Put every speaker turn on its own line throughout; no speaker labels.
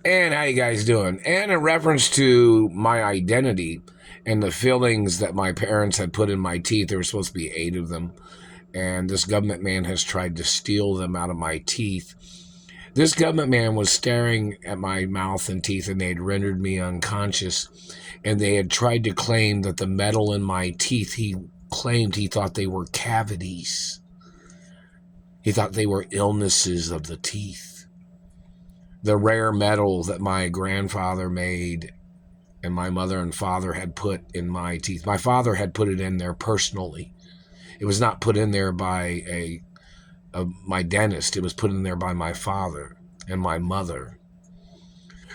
And how you guys doing? And in reference to my identity and the fillings that my parents had put in my teeth, there were supposed to be 8 of them. And this government man has tried to steal them out of my teeth. This government man was staring at my mouth and teeth, and they had rendered me unconscious. And they had tried to claim that the metal in my teeth, he claimed he thought they were cavities. He thought they were illnesses of the teeth. The rare metal that my grandfather made and my mother and father had put in my teeth. My father had put it in there personally. It was not put in there by my dentist. It was put in there by my father and my mother.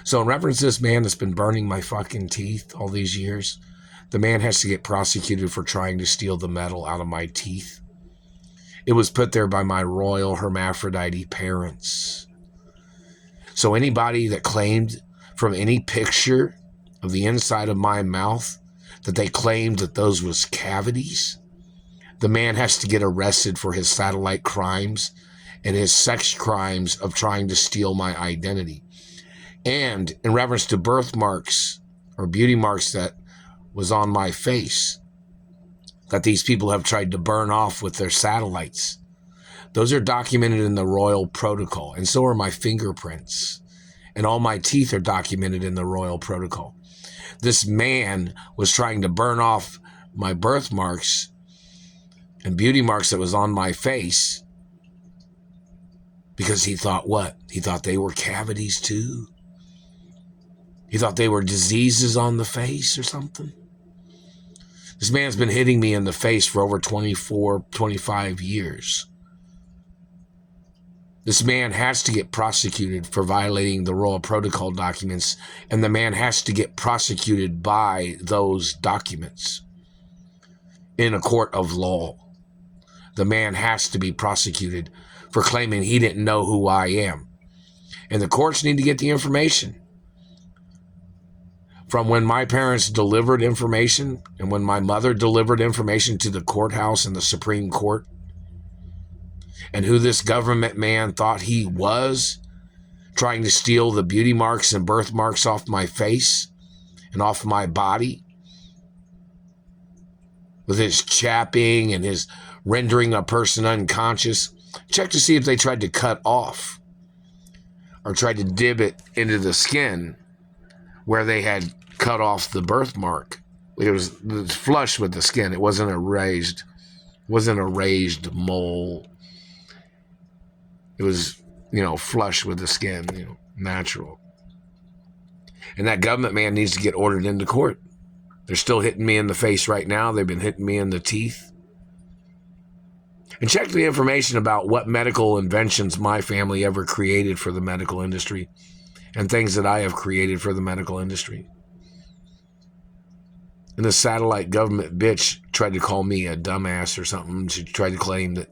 So in reference to this man that's been burning my fucking teeth all these years, the man has to get prosecuted for trying to steal the metal out of my teeth. It was put there by my royal hermaphrodite parents. So anybody that claimed from any picture of the inside of my mouth that they claimed that those was cavities, the man has to get arrested for his satellite crimes and his sex crimes of trying to steal my identity. And in reference to birthmarks or beauty marks that was on my face that these people have tried to burn off with their satellites, those are documented in the royal protocol, and so are my fingerprints. And all my teeth are documented in the royal protocol. This man was trying to burn off my birthmarks and beauty marks that was on my face because he thought what? He thought they were cavities too. He thought they were diseases on the face or something. This man's been hitting me in the face for over 24, 25 years. This man has to get prosecuted for violating the royal protocol documents, and the man has to get prosecuted by those documents in a court of law. The man has to be prosecuted for claiming he didn't know who I am. And the courts need to get the information from when my parents delivered information and when my mother delivered information to the courthouse and the Supreme Court, and who this government man thought he was, trying to steal the beauty marks and birthmarks off my face and off my body with his chapping and his rendering a person unconscious. Check to see if they tried to cut off or tried to dip it into the skin where they had cut off the birthmark. It was flush with the skin. It wasn't a raised mole. It was, flush with the skin, natural. And that government man needs to get ordered into court. They're still hitting me in the face right now. They've been hitting me in the teeth. And check the information about what medical inventions my family ever created for the medical industry and things that I have created for the medical industry. And the satellite government bitch tried to call me a dumbass or something. She tried to claim that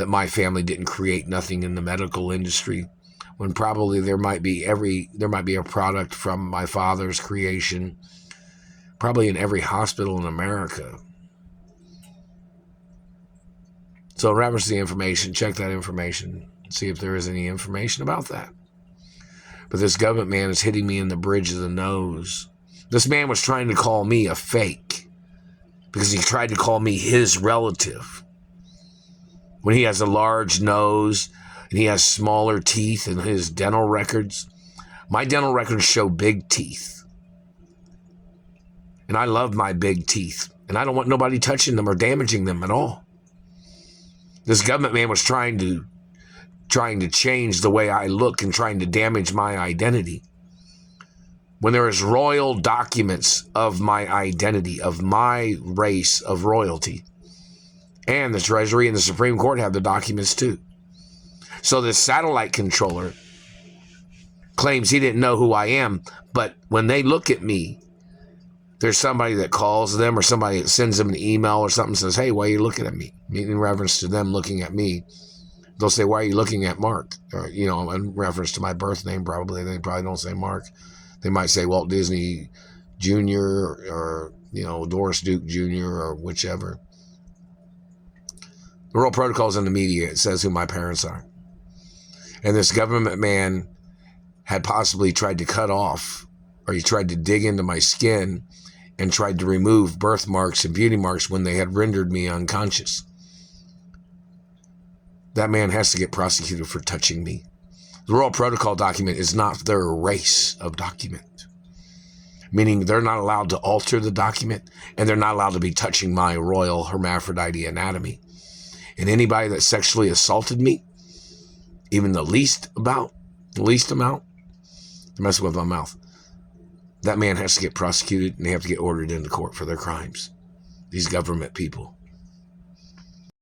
my family didn't create nothing in the medical industry, when probably there might be a product from my father's creation, probably in every hospital in America. So in reference to the information, check that information, see if there is any information about that. But this government man is hitting me in the bridge of the nose. This man was trying to call me a fake because he tried to call me his relative, when he has a large nose and he has smaller teeth in his dental records. My dental records show big teeth. And I love my big teeth. And I don't want nobody touching them or damaging them at all. This government man was trying to change the way I look and trying to damage my identity, when there is royal documents of my identity, of my race of royalty. And the Treasury and the Supreme Court have the documents too. So this satellite controller claims he didn't know who I am, but when they look at me, there's somebody that calls them or somebody that sends them an email or something and says, hey, why are you looking at me? In reference to them looking at me, they'll say, why are you looking at Mark? Or, in reference to my birth name, probably. They probably don't say Mark. They might say Walt Disney Jr. or, Doris Duke Jr. or whichever. The royal protocol is in the media. It says who my parents are. And this government man had possibly tried to cut off, or he tried to dig into my skin and tried to remove birthmarks and beauty marks when they had rendered me unconscious. That man has to get prosecuted for touching me. The Royal Protocol document is not their race of document, meaning they're not allowed to alter the document, and they're not allowed to be touching my royal hermaphrodite anatomy. And anybody that sexually assaulted me, even the least amount, to mess with my mouth, that man has to get prosecuted, and they have to get ordered into court for their crimes. These government people.